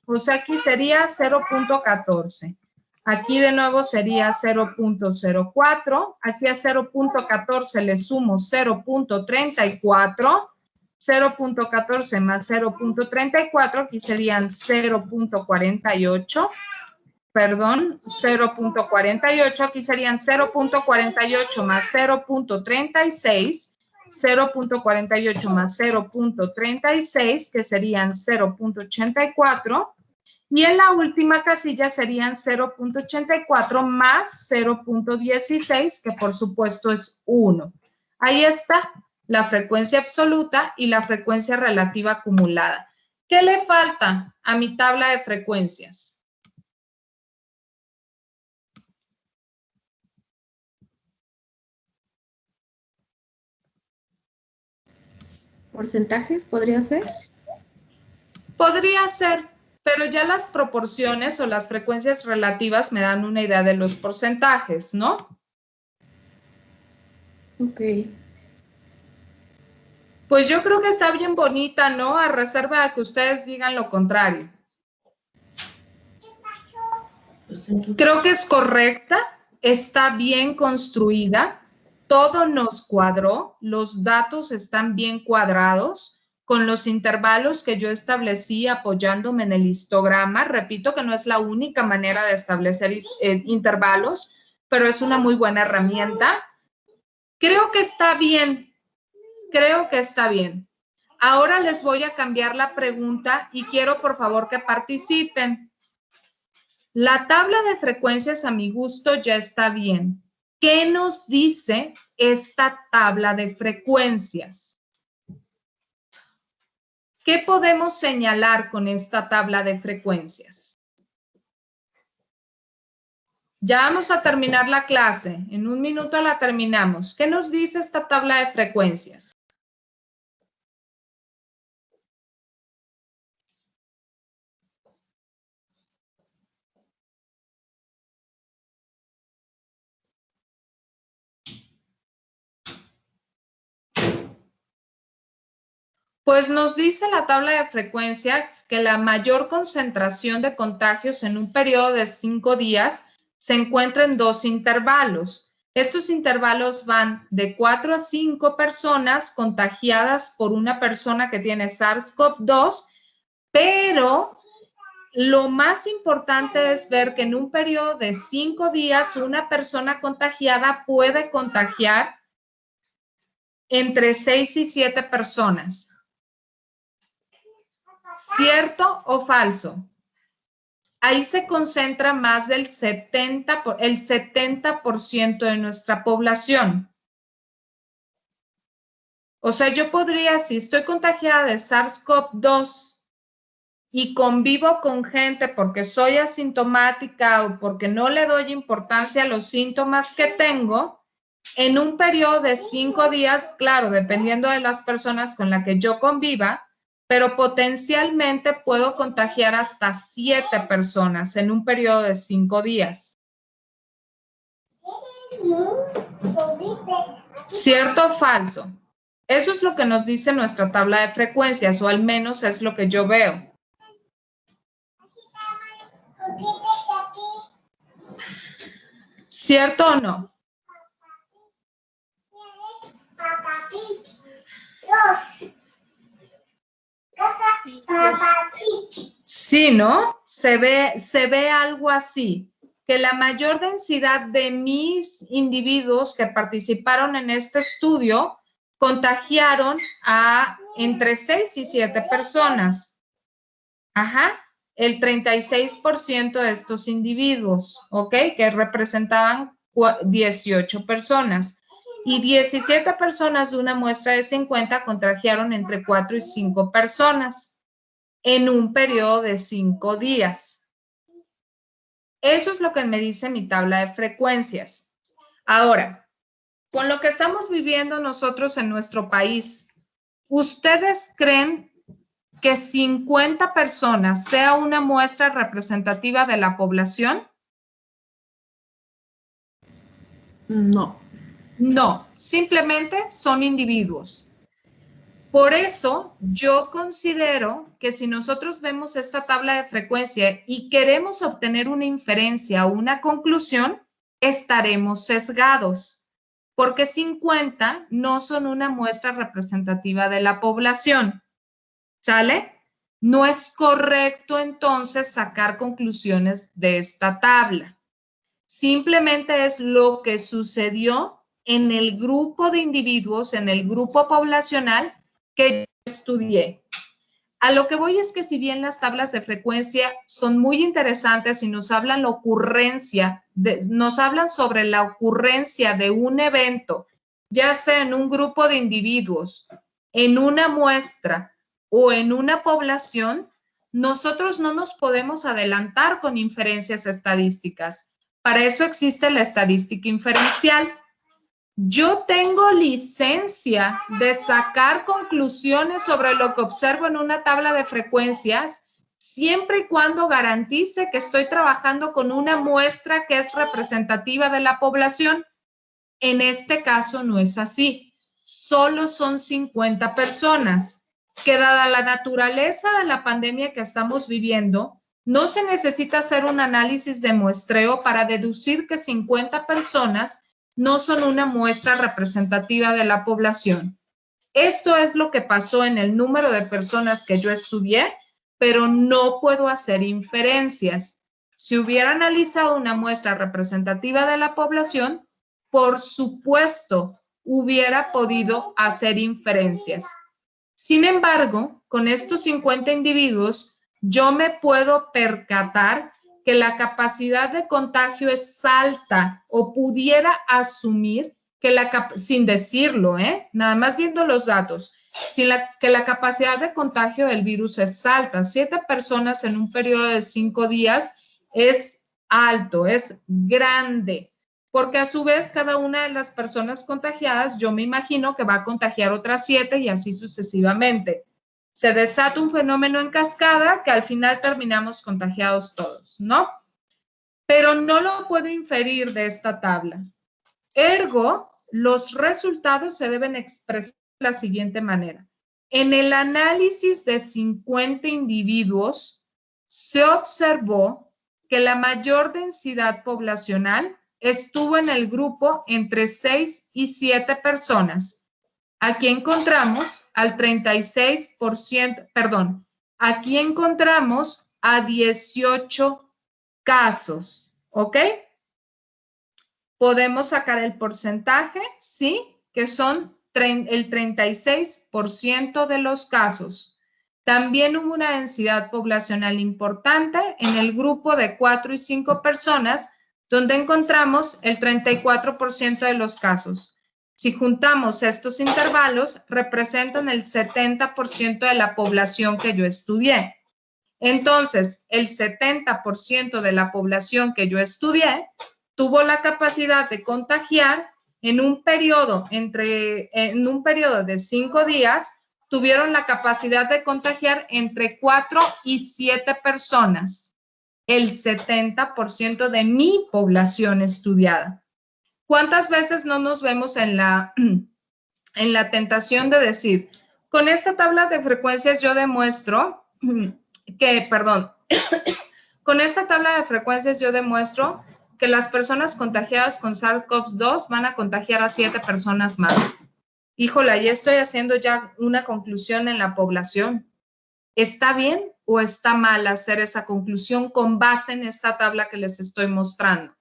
O sea, aquí sería 0.14. Aquí de nuevo sería 0.04. Aquí a 0.14 le sumo 0.34. 0.14 más 0.34, aquí serían 0.48. Perdón, 0.48, aquí serían 0.48 más 0.36, 0.48 más 0.36, que serían 0.84, y en la última casilla serían 0.84 más 0.16, que por supuesto es 1. Ahí está la frecuencia absoluta y la frecuencia relativa acumulada. ¿Qué le falta a mi tabla de frecuencias? ¿Porcentajes podría ser? Podría ser, pero ya las proporciones o las frecuencias relativas me dan una idea de los porcentajes, ¿no? Ok. Pues yo creo que está bien bonita, ¿no? A reserva de que ustedes digan lo contrario. Creo que es correcta, está bien construida, todo nos cuadró, los datos están bien cuadrados con los intervalos que yo establecí apoyándome en el histograma. Repito que no es la única manera de establecer intervalos, pero es una muy buena herramienta. Creo que está bien, creo que está bien. Ahora les voy a cambiar la pregunta y quiero por favor que participen. La tabla de frecuencias a mi gusto ya está bien. ¿Qué nos dice esta tabla de frecuencias? ¿Qué podemos señalar con esta tabla de frecuencias? Ya vamos a terminar la clase. En un minuto la terminamos. ¿Qué nos dice esta tabla de frecuencias? Pues nos dice la tabla de frecuencias que la mayor concentración de contagios en un periodo de 5 días se encuentra en 2 intervalos. Estos intervalos van de 4 a 5 personas contagiadas por una persona que tiene SARS-CoV-2, pero lo más importante es ver que en un periodo de 5 días una persona contagiada puede contagiar entre 6 y 7 personas. ¿Cierto o falso? Ahí se concentra más del 70% de nuestra población. O sea, yo podría, si estoy contagiada de SARS-CoV-2 y convivo con gente porque soy asintomática o porque no le doy importancia a los síntomas que tengo, en un periodo de 5 días, claro, dependiendo de las personas con las que yo conviva, pero potencialmente puedo contagiar hasta 7 personas en un periodo de 5 días. ¿Cierto o falso? Eso es lo que nos dice nuestra tabla de frecuencias, o al menos es lo que yo veo. ¿Cierto o no? Sí, ¿no? Se ve algo así, que la mayor densidad de mis individuos que participaron en este estudio contagiaron a entre 6 y 7 personas. Ajá, el 36% de estos individuos, ¿ok? Que representaban 18 personas. Y 17 personas de una muestra de 50 contagiaron entre 4 y 5 personas en un periodo de 5 días. Eso es lo que me dice mi tabla de frecuencias. Ahora, con lo que estamos viviendo nosotros en nuestro país, ¿ustedes creen que 50 personas sea una muestra representativa de la población? No. No, simplemente son individuos. Por eso yo considero que si nosotros vemos esta tabla de frecuencia y queremos obtener una inferencia o una conclusión, estaremos sesgados, porque 50 no son una muestra representativa de la población. ¿Sale? No es correcto entonces sacar conclusiones de esta tabla. Simplemente es lo que sucedió en el grupo de individuos, en el grupo poblacional que yo estudié. A lo que voy es que si bien las tablas de frecuencia son muy interesantes y nos hablan nos hablan sobre la ocurrencia de un evento, ya sea en un grupo de individuos, en una muestra o en una población, nosotros no nos podemos adelantar con inferencias estadísticas. Para eso existe la estadística inferencial. Yo tengo licencia de sacar conclusiones sobre lo que observo en una tabla de frecuencias, siempre y cuando garantice que estoy trabajando con una muestra que es representativa de la población. En este caso no es así. Solo son 50 personas, que dada la naturaleza de la pandemia que estamos viviendo, No se necesita hacer un análisis de muestreo para deducir que 50 personas no son una muestra representativa de la población. Esto es lo que pasó en el número de personas que yo estudié, pero no puedo hacer inferencias. Si hubiera analizado una muestra representativa de la población, por supuesto, hubiera podido hacer inferencias. Sin embargo, con estos 50 individuos, yo me puedo percatar que la capacidad de contagio es alta o pudiera asumir que sin decirlo, nada más viendo los datos, que la capacidad de contagio del virus es alta. 7 personas en un periodo de 5 días es alto, es grande, porque a su vez cada una de las personas contagiadas, yo me imagino que va a contagiar otras 7 y así sucesivamente. Se desata un fenómeno en cascada que al final terminamos contagiados todos, ¿no? Pero no lo puedo inferir de esta tabla. Ergo, los resultados se deben expresar de la siguiente manera. En el análisis de 50 individuos, se observó que la mayor densidad poblacional estuvo en el grupo entre 6 y 7 personas. Aquí encontramos al 36%, perdón, aquí encontramos a 18 casos, ¿ok? Podemos sacar el porcentaje, sí, que son el 36% de los casos. También hubo una densidad poblacional importante en el grupo de 4 y 5 personas, donde encontramos el 34% de los casos. Si juntamos estos intervalos, representan el 70% de la población que yo estudié. Entonces, el 70% de la población que yo estudié tuvo la capacidad de contagiar en un periodo de 5 días, tuvieron la capacidad de contagiar entre 4 y 7 personas, el 70% de mi población estudiada. ¿Cuántas veces no nos vemos en la tentación de decir, con esta tabla de frecuencias yo demuestro con esta tabla de frecuencias yo demuestro que las personas contagiadas con SARS-CoV-2 van a contagiar a 7 personas más? Híjole, ya estoy haciendo ya una conclusión en la población. ¿Está bien o está mal hacer esa conclusión con base en esta tabla que les estoy mostrando?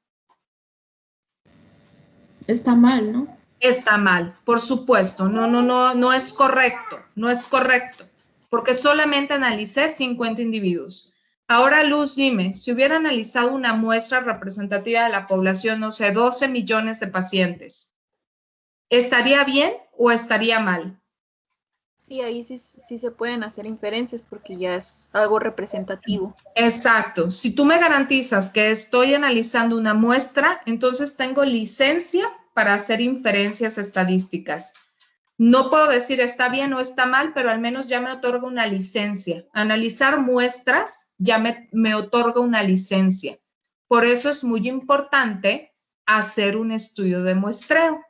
Está mal, ¿no? Está mal, por supuesto. No es correcto. No es correcto. Porque solamente analicé 50 individuos. Ahora, Luz, dime, si hubiera analizado una muestra representativa de la población, no sé, 12 millones de pacientes, ¿estaría bien o estaría mal? Sí, ahí sí se pueden hacer inferencias porque ya es algo representativo. Exacto. Si tú me garantizas que estoy analizando una muestra, entonces tengo licencia para hacer inferencias estadísticas. No puedo decir está bien o está mal, pero al menos ya me otorga una licencia. Analizar muestras ya me otorga una licencia. Por eso es muy importante hacer un estudio de muestreo,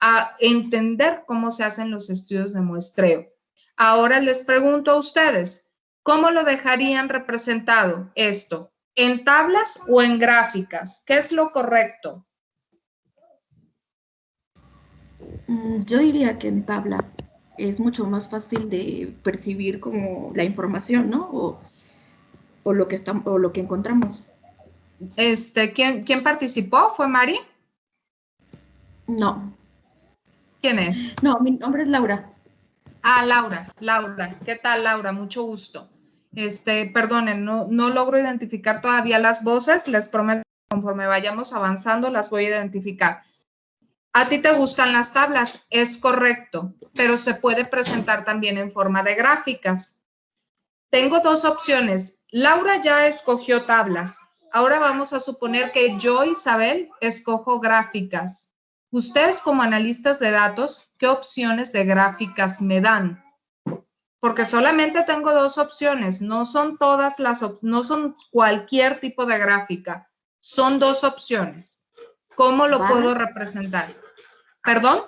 a entender cómo se hacen los estudios de muestreo. Ahora les pregunto a ustedes, ¿cómo lo dejarían representado esto? ¿En tablas o en gráficas? ¿Qué es lo correcto? Yo diría que en tabla es mucho más fácil de percibir como la información, ¿no? O lo que encontramos. ¿Quién participó? ¿Fue Mari? No. ¿Quién es? No, mi nombre es Laura. Ah, Laura. ¿Qué tal, Laura? Mucho gusto. Perdonen, no logro identificar todavía las voces. Les prometo que conforme vayamos avanzando las voy a identificar. ¿A ti te gustan las tablas? Es correcto, pero se puede presentar también en forma de gráficas. Tengo 2 opciones. Laura ya escogió tablas. Ahora vamos a suponer que yo, Isabel, escojo gráficas. Ustedes como analistas de datos, ¿qué opciones de gráficas me dan? Porque solamente tengo 2 opciones, no son no son cualquier tipo de gráfica, son 2 opciones. ¿Cómo lo puedo representar? ¿Perdón?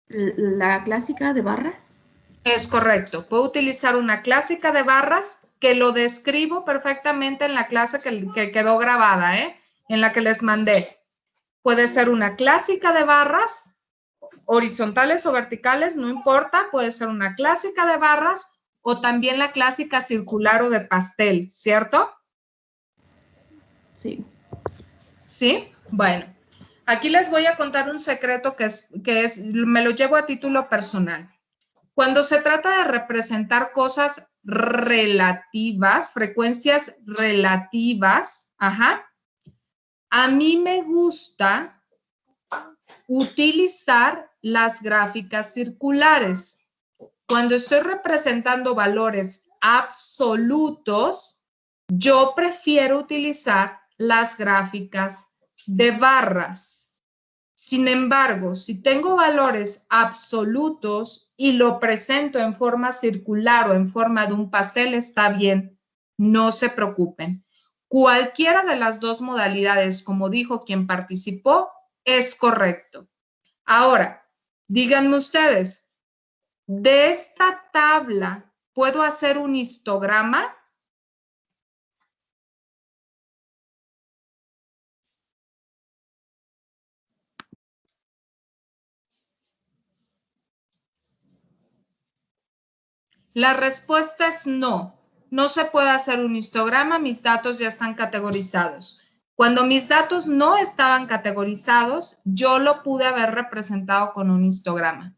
¿La clásica de barras? Es correcto, puedo utilizar una clásica de barras que lo describo perfectamente en la clase que quedó grabada, en la que les mandé. Puede ser una clásica de barras, horizontales o verticales, no importa, puede ser una clásica de barras o también la clásica circular o de pastel, ¿cierto? Sí. ¿Sí? Bueno, aquí les voy a contar un secreto que me lo llevo a título personal. Cuando se trata de representar cosas relativas, frecuencias relativas, a mí me gusta utilizar las gráficas circulares. Cuando estoy representando valores absolutos, yo prefiero utilizar las gráficas de barras. Sin embargo, si tengo valores absolutos y lo presento en forma circular o en forma de un pastel, está bien, no se preocupen. Cualquiera de las dos modalidades, como dijo quien participó, es correcto. Ahora, díganme ustedes, ¿de esta tabla puedo hacer un histograma? La respuesta es no. No se puede hacer un histograma, mis datos ya están categorizados. Cuando mis datos no estaban categorizados, yo lo pude haber representado con un histograma.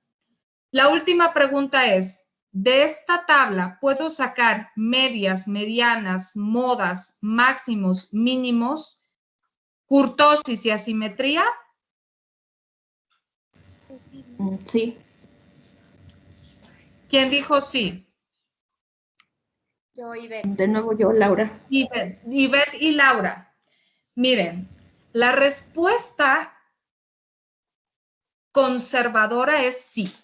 La última pregunta es, ¿de esta tabla puedo sacar medias, medianas, modas, máximos, mínimos, kurtosis y asimetría? Sí. ¿Quién dijo sí? Yo, Ivette. De nuevo yo, Laura. Ivette y Laura. Miren, la respuesta conservadora es sí.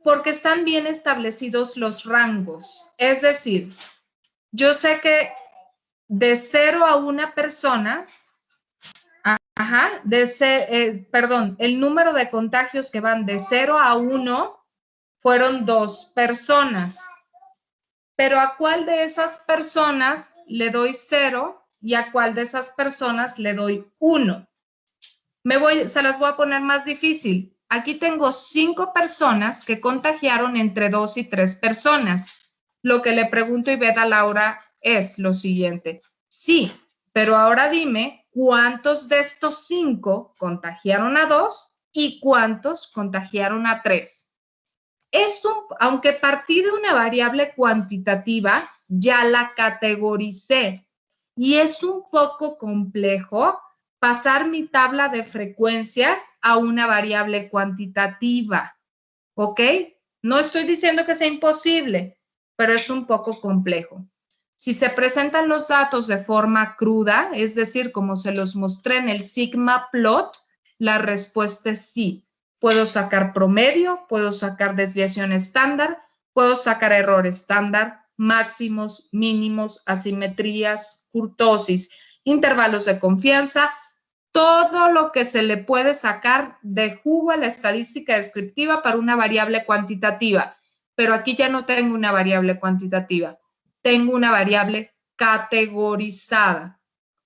Porque están bien establecidos los rangos. Es decir, yo sé que de 0 a 1 persona, el número de contagios que van de 0 a 1 fueron 2 personas. Pero ¿a cuál de esas personas le doy 0 y a cuál de esas personas le doy 1? Se las voy a poner más difícil. Aquí tengo 5 personas que contagiaron entre 2 y 3 personas. Lo que le pregunto y Ivette a Laura es lo siguiente. Sí, pero ahora dime cuántos de estos 5 contagiaron a 2 y cuántos contagiaron a 3. Aunque partí de una variable cuantitativa, ya la categoricé y es un poco complejo pasar mi tabla de frecuencias a una variable cuantitativa, ¿ok? No estoy diciendo que sea imposible, pero es un poco complejo. Si se presentan los datos de forma cruda, es decir, como se los mostré en el sigma plot, la respuesta es sí. Puedo sacar promedio, puedo sacar desviación estándar, puedo sacar error estándar, máximos, mínimos, asimetrías, kurtosis, intervalos de confianza, todo lo que se le puede sacar de jugo a la estadística descriptiva para una variable cuantitativa. Pero aquí ya no tengo una variable cuantitativa, tengo una variable categorizada.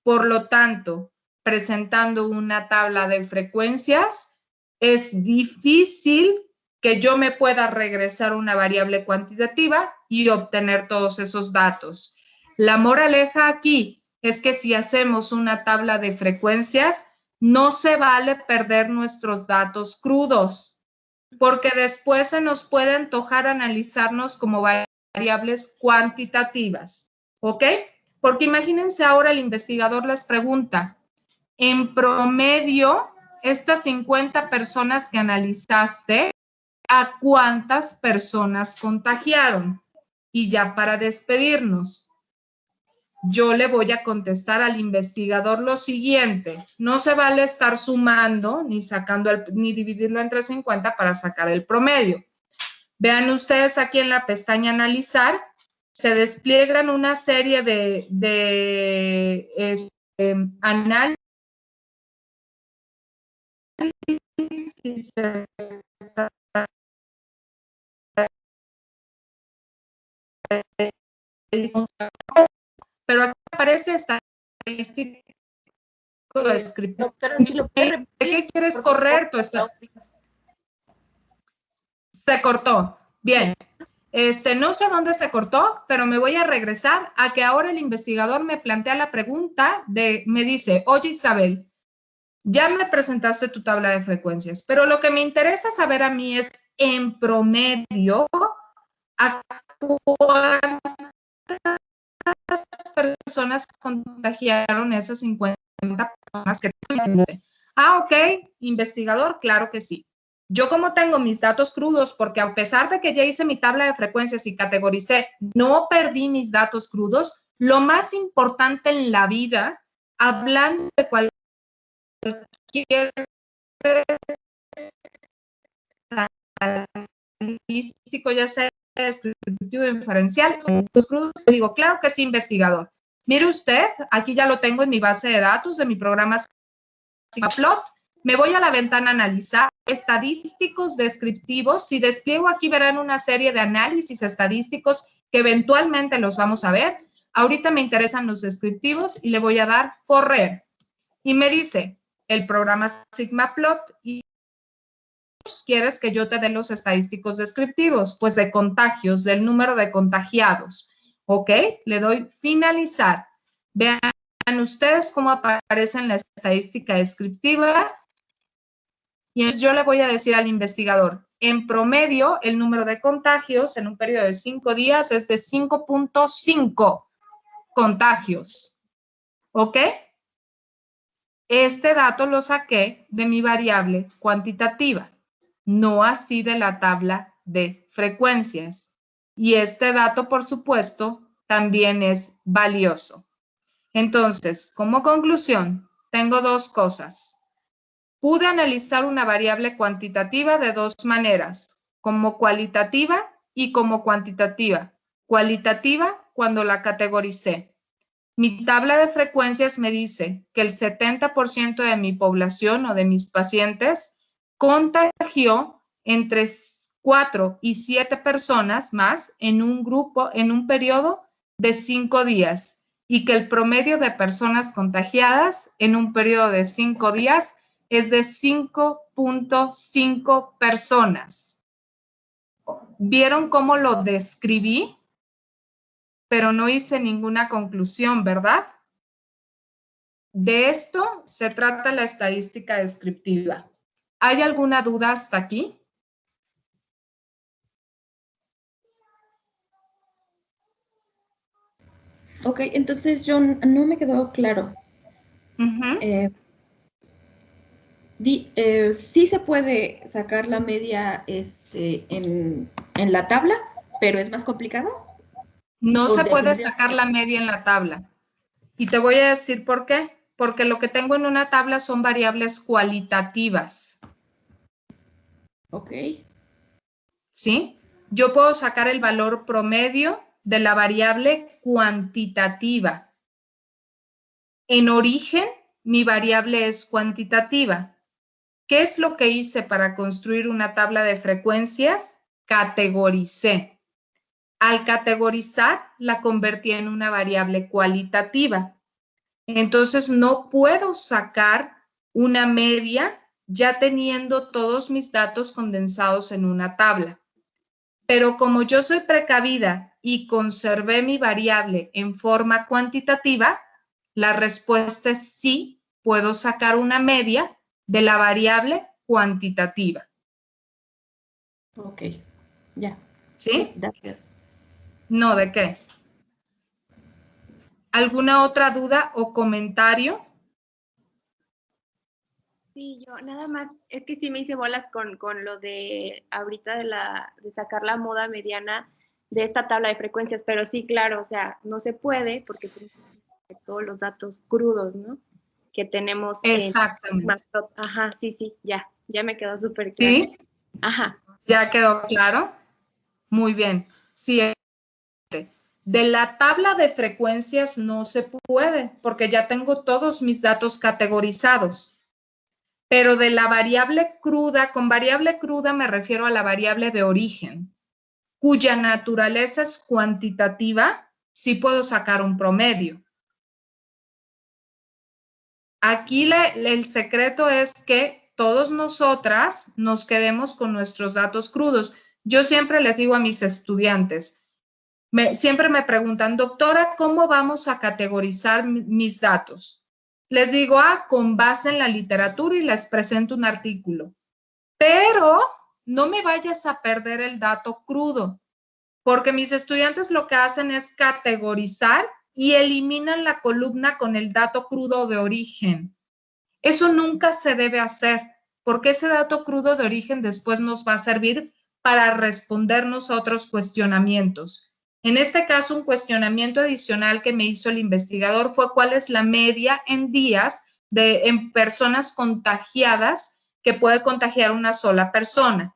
Por lo tanto, presentando una tabla de frecuencias, es difícil que yo me pueda regresar a una variable cuantitativa y obtener todos esos datos. La moraleja aquí es que si hacemos una tabla de frecuencias, no se vale perder nuestros datos crudos, porque después se nos puede antojar analizarnos como variables cuantitativas, ¿ok? Porque imagínense ahora el investigador les pregunta, en promedio, estas 50 personas que analizaste, ¿a cuántas personas contagiaron? Y ya para despedirnos, yo le voy a contestar al investigador lo siguiente. No se vale estar sumando ni sacando ni dividirlo entre 50 para sacar el promedio. Vean ustedes aquí en la pestaña analizar, se despliegan una serie de análisis pero aquí aparece estadístico descriptivo. Doctora, si lo puede repetir. ¿De qué quieres correr tu estadística? Se cortó. Bien. No sé dónde se cortó, pero me voy a regresar a que ahora el investigador me plantea la pregunta me dice, oye Isabel, ya me presentaste tu tabla de frecuencias, pero lo que me interesa saber a mí es, en promedio, ¿a cuántas personas contagiaron esas 50 personas que tuviste? Ah, ok, investigador, claro que sí. Yo como tengo mis datos crudos, porque a pesar de que ya hice mi tabla de frecuencias y categoricé, no perdí mis datos crudos, lo más importante en la vida, hablando de cualquier estadístico, ya sea descriptivo inferencial, datos crudos, le digo, claro que sí, investigador. Mire usted, aquí ya lo tengo en mi base de datos de mi programa SigmaPlot. Me voy a la ventana analizar estadísticos descriptivos. Si despliego aquí verán una serie de análisis estadísticos que eventualmente los vamos a ver. Ahorita me interesan los descriptivos y le voy a dar correr. Y me dice el programa SigmaPlot, y ¿quieres que yo te dé los estadísticos descriptivos? Pues de contagios, del número de contagiados. ¿Ok? Le doy finalizar. Vean ustedes cómo aparece en la estadística descriptiva. Y entonces yo le voy a decir al investigador, en promedio, el número de contagios en un periodo de 5 días es de 5.5 contagios. ¿Ok? Este dato lo saqué de mi variable cuantitativa, no así de la tabla de frecuencias. Y este dato, por supuesto, también es valioso. Entonces, como conclusión, tengo dos cosas. Pude analizar una variable cuantitativa de dos maneras, como cualitativa y como cuantitativa. Cualitativa cuando la categoricé. Mi tabla de frecuencias me dice que el 70% de mi población o de mis pacientes contagió entre 4 y 7 personas más en un grupo, en un periodo de 5 días, y que el promedio de personas contagiadas en un periodo de 5 días es de 5.5 personas. ¿Vieron cómo lo describí? Pero no hice ninguna conclusión, ¿verdad? De esto se trata la estadística descriptiva. ¿Hay alguna duda hasta aquí? Ok, entonces yo no me quedó claro. Sí se puede sacar la media en la tabla, pero es más complicado. No se puede sacar la media en la tabla. Y te voy a decir por qué. Porque lo que tengo en una tabla son variables cualitativas. Ok. ¿Sí? Yo puedo sacar el valor promedio de la variable cuantitativa. En origen, mi variable es cuantitativa. ¿Qué es lo que hice para construir una tabla de frecuencias? Categoricé. Al categorizar, la convertí en una variable cualitativa. Entonces, no puedo sacar una media ya teniendo todos mis datos condensados en una tabla. Pero como yo soy precavida y conservé mi variable en forma cuantitativa, la respuesta es sí, puedo sacar una media de la variable cuantitativa. Ok, ya. ¿Sí? Gracias. No, ¿de qué? ¿Alguna otra duda o comentario? Sí, yo nada más, es que sí me hice bolas con lo de ahorita de sacar la moda mediana de esta tabla de frecuencias, pero sí, claro, o sea, no se puede porque todos los datos crudos, ¿no? Que tenemos. Exactamente. Ajá, sí, ya me quedó súper claro. ¿Sí? Ajá. ¿Ya quedó claro? Muy bien. Sí. De la tabla de frecuencias no se puede porque ya tengo todos mis datos categorizados. Pero de la variable cruda, con variable cruda me refiero a la variable de origen, cuya naturaleza es cuantitativa, sí puedo sacar un promedio. Aquí el secreto es que todos nosotras nos quedemos con nuestros datos crudos. Yo siempre les digo a mis estudiantes, siempre me preguntan, doctora, ¿cómo vamos a categorizar mis datos? Les digo, con base en la literatura y les presento un artículo. Pero no me vayas a perder el dato crudo, porque mis estudiantes lo que hacen es categorizar y eliminan la columna con el dato crudo de origen. Eso nunca se debe hacer, porque ese dato crudo de origen después nos va a servir para respondernos a otros cuestionamientos. En este caso, un cuestionamiento adicional que me hizo el investigador fue cuál es la media en días en personas contagiadas que puede contagiar una sola persona.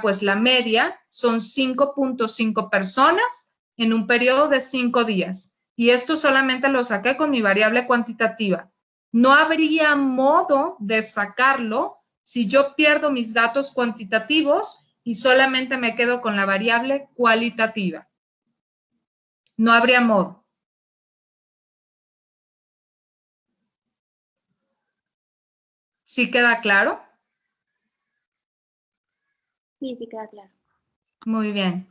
Pues la media son 5.5 personas en un periodo de 5 días. Y esto solamente lo saqué con mi variable cuantitativa. No habría modo de sacarlo si yo pierdo mis datos cuantitativos y solamente me quedo con la variable cualitativa. No habría modo. ¿Sí queda claro? Sí, sí queda claro. Muy bien.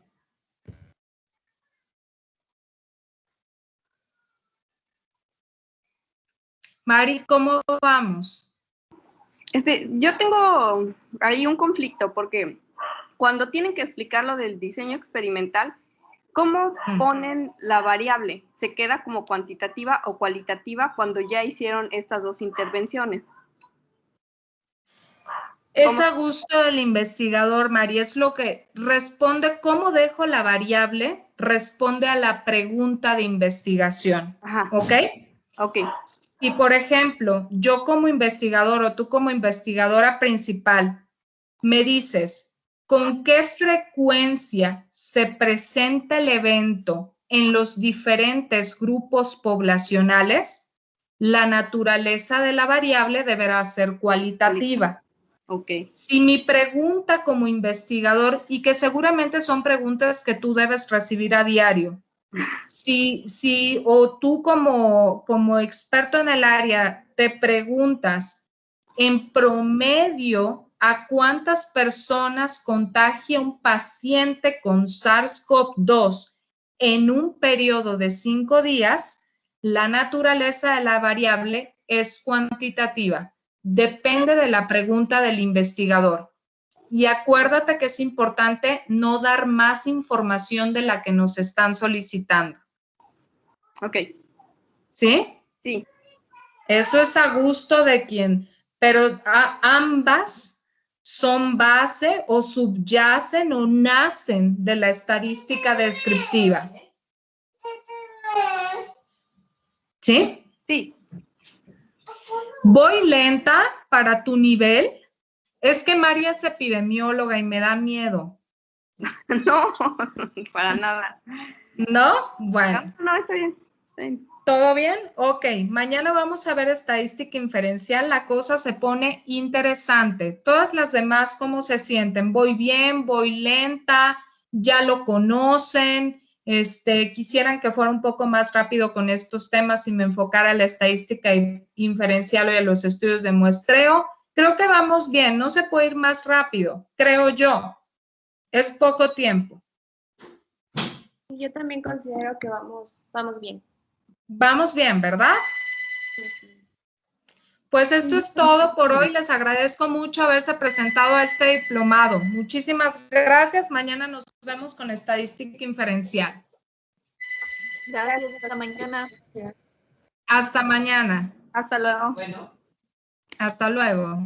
Mari, ¿cómo vamos? Yo tengo ahí un conflicto porque cuando tienen que explicar lo del diseño experimental, ¿cómo ponen la variable? ¿Se queda como cuantitativa o cualitativa cuando ya hicieron estas dos intervenciones? Es a gusto del investigador, María, es lo que responde, ¿cómo dejo la variable? Responde a la pregunta de investigación. Ajá. ¿Ok? Ok. Y, por ejemplo, yo como investigador o tú como investigadora principal, me dices, ¿con qué frecuencia se presenta el evento en los diferentes grupos poblacionales? La naturaleza de la variable deberá ser cualitativa. Okay. Si mi pregunta como investigador, y que seguramente son preguntas que tú debes recibir a diario, o tú como experto en el área te preguntas, en promedio, ¿a cuántas personas contagia un paciente con SARS-CoV-2 en un periodo de 5 días? La naturaleza de la variable es cuantitativa. Depende de la pregunta del investigador. Y acuérdate que es importante no dar más información de la que nos están solicitando. Ok. ¿Sí? Sí. Eso es a gusto de quien, pero ambas son base o subyacen o nacen de la estadística descriptiva. ¿Sí? Sí. ¿Voy lenta para tu nivel? Es que María es epidemióloga y me da miedo. No, para nada. ¿No? Bueno. No, está bien. Está bien. ¿Todo bien? Ok, mañana vamos a ver estadística inferencial. La cosa se pone interesante. Todas las demás, ¿cómo se sienten? ¿Voy bien? ¿Voy lenta? ¿Ya lo conocen? ¿Quisieran que fuera un poco más rápido con estos temas y me enfocara a la estadística inferencial o a los estudios de muestreo? Creo que vamos bien. No se puede ir más rápido, creo yo. Es poco tiempo. Yo también considero que vamos bien. Vamos bien, ¿verdad? Pues esto es todo por hoy. Les agradezco mucho haberse presentado a este diplomado. Muchísimas gracias. Mañana nos vemos con estadística inferencial. Gracias, hasta mañana. Hasta mañana. Hasta luego. Hasta luego.